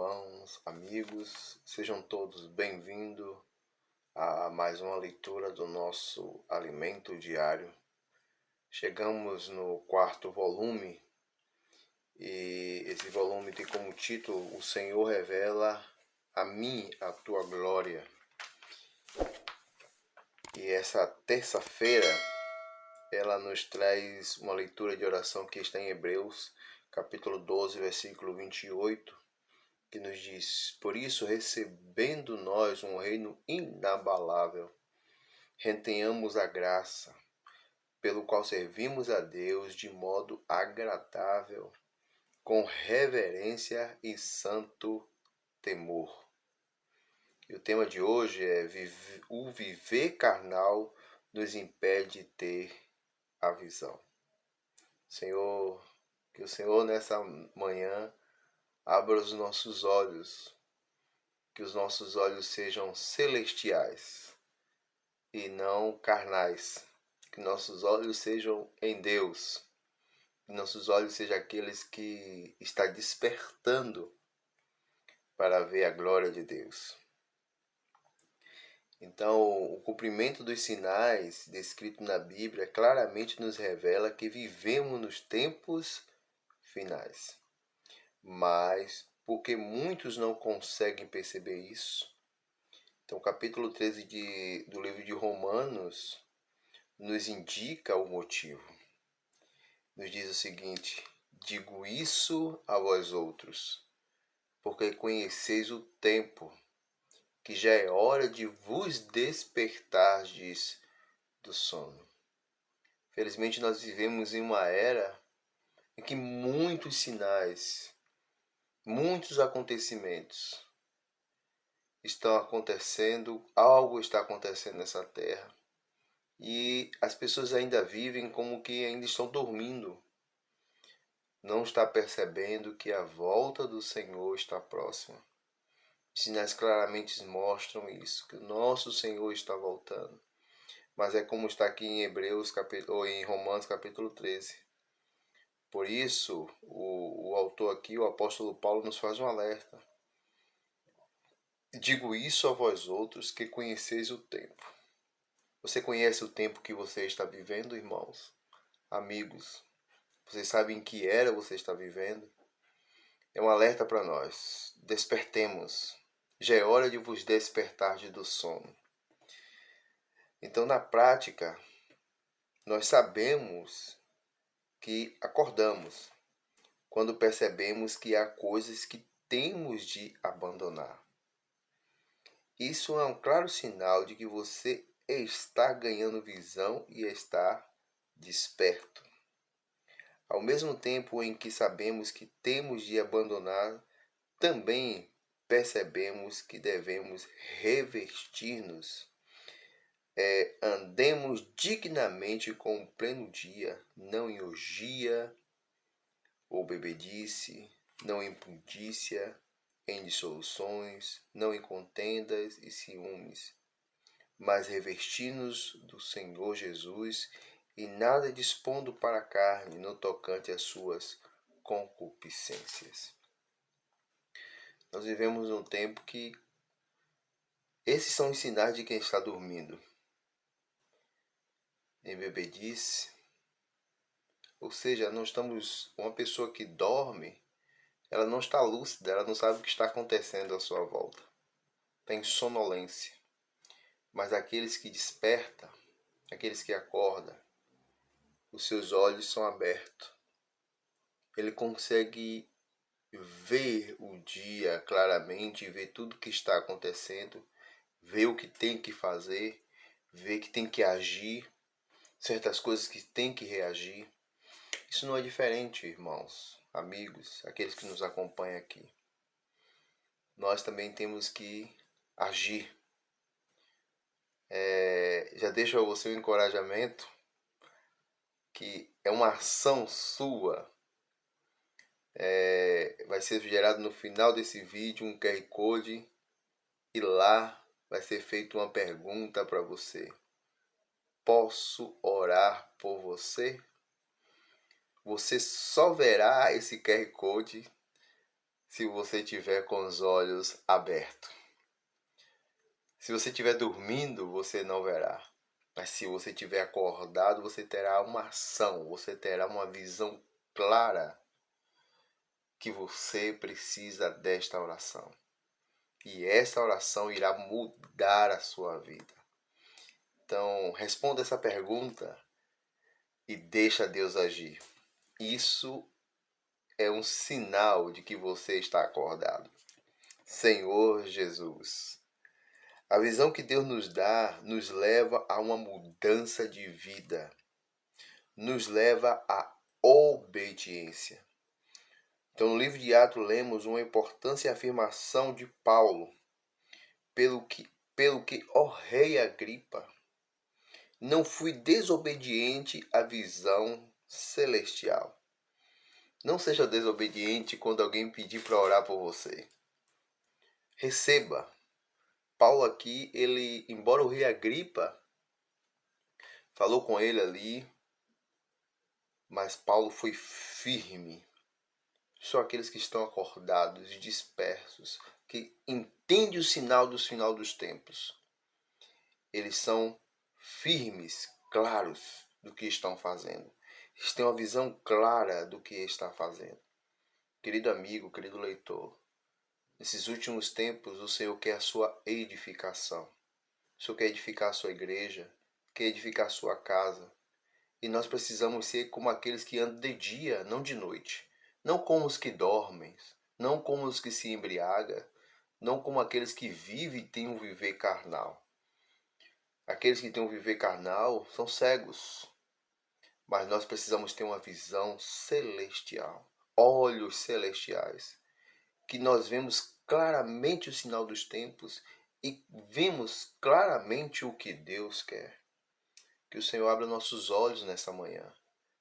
irmãos, amigos, sejam todos bem-vindos a mais uma leitura do nosso Alimento Diário. Chegamos no quarto volume e esse volume tem como título O Senhor revela a mim a tua glória. E essa terça-feira ela nos traz uma leitura de oração que está em Hebreus, capítulo 12, versículo 28, que nos diz: Por isso, recebendo nós um reino inabalável, retenhamos a graça, pelo qual servimos a Deus de modo agradável, com reverência e santo temor. E o tema de hoje é: o viver carnal nos impede de ter a visão. Senhor, que o Senhor nessa manhã abra os nossos olhos, que os nossos olhos sejam celestiais e não carnais, que nossos olhos sejam em Deus, que nossos olhos sejam aqueles que está despertando para ver a glória de Deus. Então, o cumprimento dos sinais descritos na Bíblia claramente nos revela que vivemos nos tempos finais. Mas, porque muitos não conseguem perceber isso, então o capítulo 13 do livro de Romanos nos indica o motivo. Nos diz o seguinte: digo isso a vós outros, porque conheceis o tempo, que já é hora de vos despertardes do sono. Felizmente nós vivemos em uma era em que muitos sinais, muitos acontecimentos estão acontecendo, algo está acontecendo nessa terra. E as pessoas ainda vivem como que ainda estão dormindo. Não está percebendo que a volta do Senhor está próxima. Os sinais claramente mostram isso, que o nosso Senhor está voltando. Mas é como está aqui em ou em Romanos capítulo 13. Por isso, o autor aqui, o apóstolo Paulo, nos faz um alerta. Digo isso a vós outros que conheceis o tempo. Você conhece o tempo que você está vivendo, irmãos? Amigos? Vocês sabem em que era você está vivendo? É um alerta para nós. Despertemos. Já é hora de vos despertar do sono. Então, na prática, nós sabemos que acordamos quando percebemos que há coisas que temos de abandonar. Isso é um claro sinal de que você está ganhando visão e está desperto. Ao mesmo tempo em que sabemos que temos de abandonar, também percebemos que devemos revestir-nos. Andemos dignamente com o pleno dia, não em orgia ou bebedice, não em impundícia, em dissoluções, não em contendas e ciúmes, mas revestir-nos do Senhor Jesus e nada dispondo para a carne no tocante às suas concupiscências. Nós vivemos num tempo que esses são os sinais de quem está dormindo. Em bebedice, ou seja, não estamos, uma pessoa que dorme, ela não está lúcida, ela não sabe o que está acontecendo à sua volta. Tem sonolência. Mas aqueles que despertam, aqueles que acordam, os seus olhos são abertos. Ele consegue ver o dia claramente, ver tudo o que está acontecendo, ver o que tem que fazer, ver que tem que agir, certas coisas que tem que reagir. Isso não é diferente, irmãos, amigos, aqueles que nos acompanham aqui. Nós também temos que agir. Já deixo a você um encorajamento, que é uma ação sua. Vai ser gerado no final desse vídeo um QR Code e lá vai ser feita uma pergunta para você. Posso orar por você? Você só verá esse QR Code se você tiver com os olhos abertos. Se você estiver dormindo, você não verá. Mas se você estiver acordado, você terá uma ação, você terá uma visão clara que você precisa desta oração. E essa oração irá mudar a sua vida. Então, responda essa pergunta e deixa Deus agir. Isso é um sinal de que você está acordado. Senhor Jesus. A visão que Deus nos dá nos leva a uma mudança de vida, nos leva à obediência. Então, no livro de Atos, lemos uma importante afirmação de Paulo, pelo que, ó rei Agripa, não fui desobediente à visão celestial. Não seja desobediente quando alguém pedir para orar por você. Receba. Paulo aqui, embora o rei Agripa falou com ele ali, mas Paulo foi firme. Só aqueles que estão acordados e dispersos, que entendem o sinal do final dos tempos. Eles são firmes, claros do que estão fazendo. Eles têm uma visão clara do que está fazendo. Querido amigo, querido leitor, nesses últimos tempos o Senhor quer a sua edificação. O Senhor quer edificar a sua igreja, quer edificar a sua casa. E nós precisamos ser como aqueles que andam de dia, não de noite. Não como os que dormem, não como os que se embriagam, não como aqueles que vivem e têm um viver carnal. Aqueles que têm um viver carnal são cegos. Mas nós precisamos ter uma visão celestial, olhos celestiais, que nós vemos claramente o sinal dos tempos e vemos claramente o que Deus quer. Que o Senhor abra nossos olhos nessa manhã.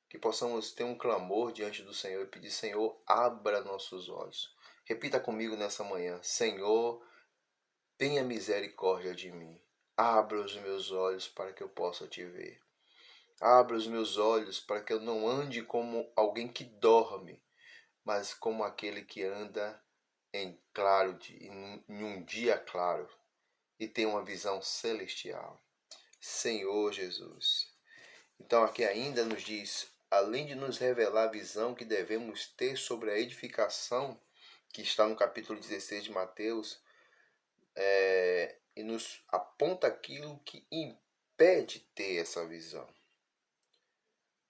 Que possamos ter um clamor diante do Senhor e pedir: Senhor, abra nossos olhos. Repita comigo nessa manhã: Senhor, tenha misericórdia de mim. Abra os meus olhos para que eu possa te ver. Abra os meus olhos para que eu não ande como alguém que dorme, mas como aquele que anda em um dia claro e tem uma visão celestial. Senhor Jesus. Então aqui ainda nos diz, além de nos revelar a visão que devemos ter sobre a edificação, que está no capítulo 16 de Mateus, e nos aponta aquilo que impede ter essa visão.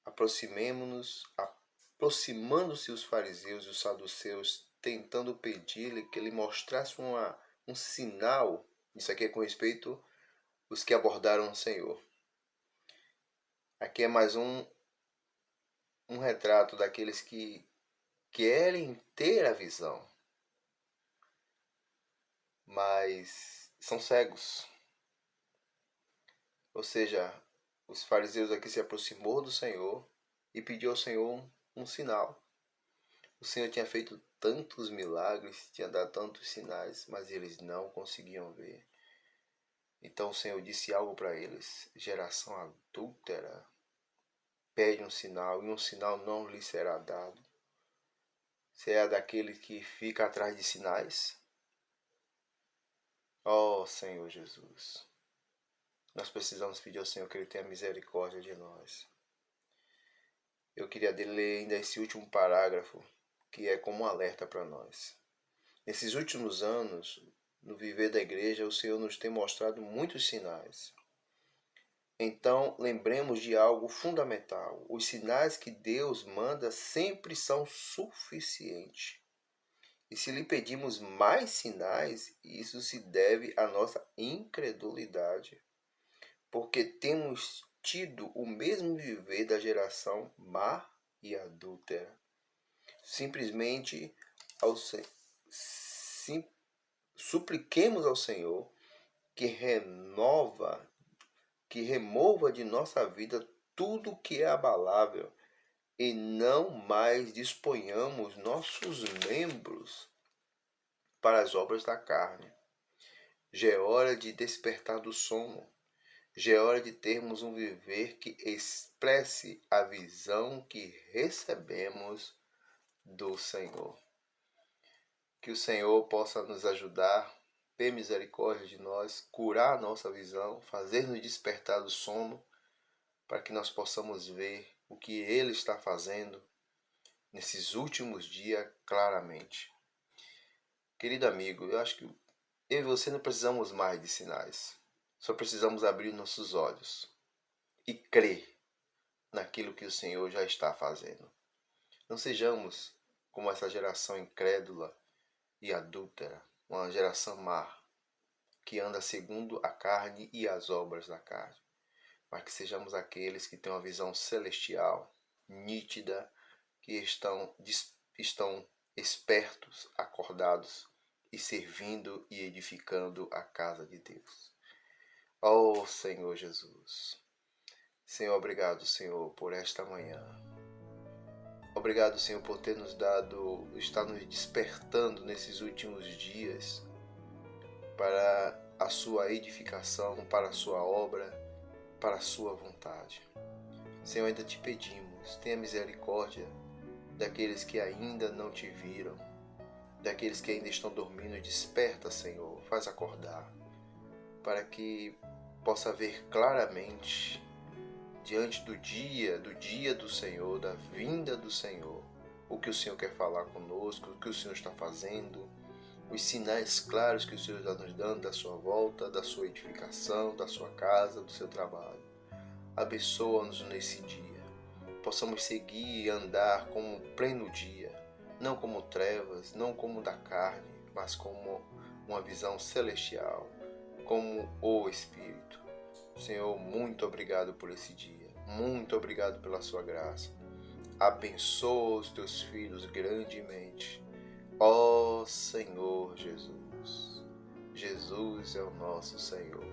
Aproximando-se os fariseus e os saduceus, tentando pedir-lhe que ele mostrasse um sinal. Isso aqui é com respeito aos que abordaram o Senhor. Aqui é mais um retrato daqueles que querem ter a visão, mas são cegos. Ou seja, os fariseus aqui se aproximou do Senhor e pediu ao Senhor um sinal. O Senhor tinha feito tantos milagres, tinha dado tantos sinais, mas eles não conseguiam ver. Então o Senhor disse algo para eles: geração adúltera, pede um sinal, e um sinal não lhe será dado. Você é daquele que fica atrás de sinais? Ó Senhor Jesus, nós precisamos pedir ao Senhor que Ele tenha misericórdia de nós. Eu queria ler ainda esse último parágrafo, que é como um alerta para nós. Nesses últimos anos, no viver da igreja, o Senhor nos tem mostrado muitos sinais. Então, lembremos de algo fundamental. Os sinais que Deus manda sempre são suficientes. E se lhe pedimos mais sinais, isso se deve à nossa incredulidade. Porque temos tido o mesmo viver da geração má e adúltera. Simplesmente supliquemos ao Senhor que remova de nossa vida tudo que é abalável e não mais disponhamos nossos membros para as obras da carne. Já é hora de despertar do sono. Já é hora de termos um viver que expresse a visão que recebemos do Senhor. Que o Senhor possa nos ajudar, ter misericórdia de nós, curar a nossa visão, fazer-nos despertar do sono, para que nós possamos ver o que Ele está fazendo nesses últimos dias claramente. Querido amigo, eu acho que eu e você não precisamos mais de sinais. Só precisamos abrir nossos olhos e crer naquilo que o Senhor já está fazendo. Não sejamos como essa geração incrédula e adúltera, uma geração má, que anda segundo a carne e as obras da carne, mas que sejamos aqueles que têm uma visão celestial, nítida, que estão espertos, acordados e servindo e edificando a casa de Deus. Oh Senhor Jesus, Senhor, obrigado, Senhor, por esta manhã. Obrigado, Senhor, por ter nos dado, estar nos despertando nesses últimos dias para a sua edificação, para a sua obra, para a sua vontade. Senhor, ainda te pedimos, tenha misericórdia daqueles que ainda não te viram, daqueles que ainda estão dormindo. Desperta, Senhor, faz acordar, para que possa ver claramente diante do dia do Senhor, da vinda do Senhor, o que o Senhor quer falar conosco, o que o Senhor está fazendo, os sinais claros que o Senhor está nos dando da sua volta, da sua edificação, da sua casa, do seu trabalho. Abençoa-nos nesse dia, possamos seguir e andar como pleno dia, não como trevas, não como da carne, mas como uma visão celestial, como o Espírito. Senhor, muito obrigado por esse dia. Muito obrigado pela sua graça. Abençoa os teus filhos grandemente. Ó Senhor Jesus. Jesus é o nosso Senhor.